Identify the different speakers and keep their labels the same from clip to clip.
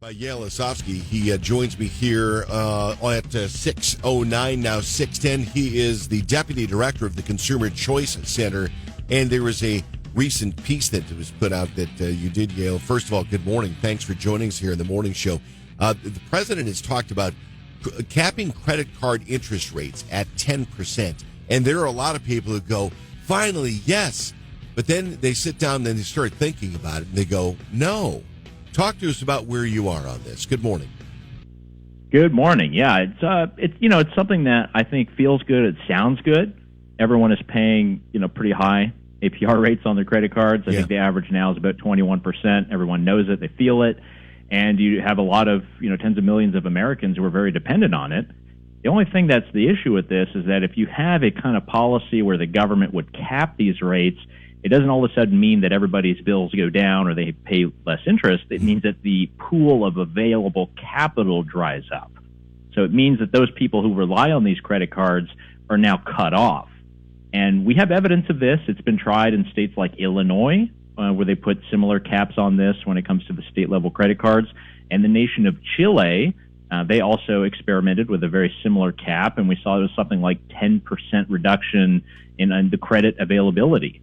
Speaker 1: Yaël, Ossowski. He joins me here at 6:09, now 6:10. He is the Deputy Director of the Consumer Choice Center, and there was a recent piece that was put out that you did, Yaël. First of all, good morning. Thanks for joining us here in the morning show. The president has talked about capping credit card interest rates at 10%, and there are a lot of people who go, finally, yes, but then they sit down and they start thinking about it, and they go, no. Talk to us about where you are on this. Good morning.
Speaker 2: Good morning. Yeah, it's something that I think feels good. It sounds good. Everyone is paying pretty high APR rates on their credit cards. I think the average now is about 21%. Everyone knows it. They feel it. And you have a lot of tens of millions of Americans who are very dependent on it. The only thing that's the issue with this is that if you have a kind of policy where the government would cap these rates, it doesn't all of a sudden mean that everybody's bills go down or they pay less interest. It means that the pool of available capital dries up. So it means that those people who rely on these credit cards are now cut off. And we have evidence of this. It's been tried in states like Illinois, where they put similar caps on this when it comes to the state-level credit cards. And the nation of Chile, they also experimented with a very similar cap, and we saw it was something like 10% reduction in the credit availability.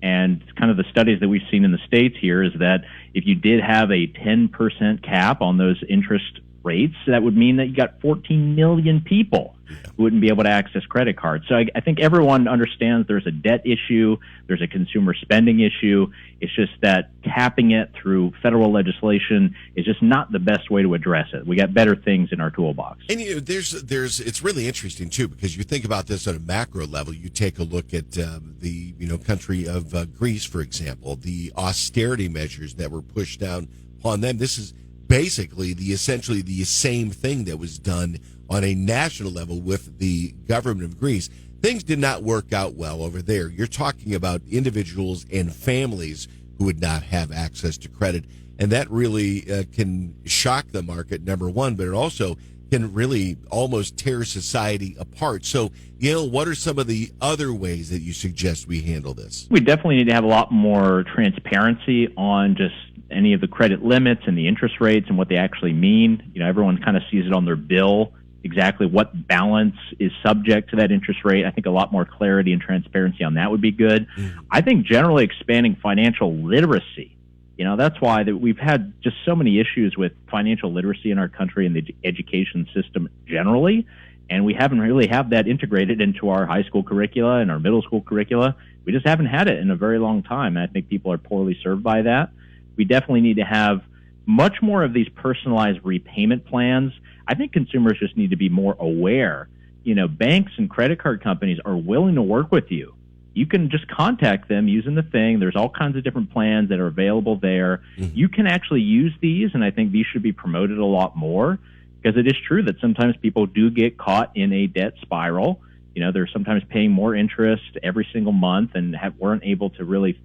Speaker 2: And kind of the studies that we've seen in the States here is that if you did have a 10% cap on those interest rates, that would mean that you got 14 million people who wouldn't be able to access credit cards. So I think everyone understands there's a debt issue, there's a consumer spending issue. It's just that capping it through federal legislation is just not the best way to address it. We got better things in our toolbox.
Speaker 1: And it's really interesting too, because you think about this at a macro level. You take a look at the country of Greece, for example, the austerity measures that were pushed down upon them. This is basically essentially the same thing that was done on a national level with the government of Greece. Things did not work out well over there. You're talking about individuals and families who would not have access to credit, and that really can shock the market, number one, but it also can really almost tear society apart. So, Yaël, what are some of the other ways that you suggest we handle this?
Speaker 2: We definitely need to have a lot more transparency on just any of the credit limits and the interest rates and what they actually mean. Everyone kind of sees it on their bill, exactly what balance is subject to that interest rate. I think a lot more clarity and transparency on that would be good. I think generally expanding financial literacy. That's why that we've had just so many issues with financial literacy in our country and the education system generally, and we haven't really had that integrated into our high school curricula and our middle school curricula. We just haven't had it in a very long time, and I think people are poorly served by that. We definitely need to have much more of these personalized repayment plans. I think consumers just need to be more aware. Banks and credit card companies are willing to work with you. You can just contact them using the thing. There's all kinds of different plans that are available there. You can actually use these, and I think these should be promoted a lot more, because it is true that sometimes people do get caught in a debt spiral. They're sometimes paying more interest every single month and weren't able to really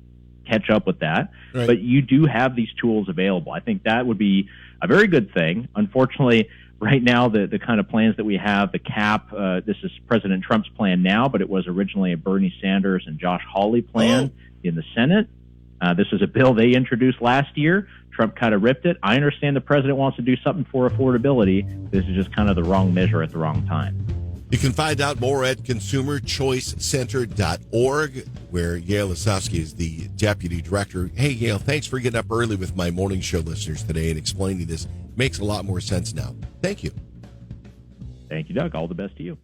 Speaker 2: catch up with that. Right. But you do have these tools available. I think that would be a very good thing. Unfortunately, right now, the kind of plans that we have, the cap, this is President Trump's plan now, but it was originally a Bernie Sanders and Josh Hawley plan in the Senate. This is a bill they introduced last year. Trump kind of ripped it. I understand the president wants to do something for affordability. This is just kind of the wrong measure at the wrong time.
Speaker 1: You can find out more at consumerchoicecenter.org, where Yaël Ossowski is the deputy director. Hey, Yaël, thanks for getting up early with my morning show listeners today and explaining this. Makes a lot more sense now. Thank you.
Speaker 2: Thank you, Doug. All the best to you.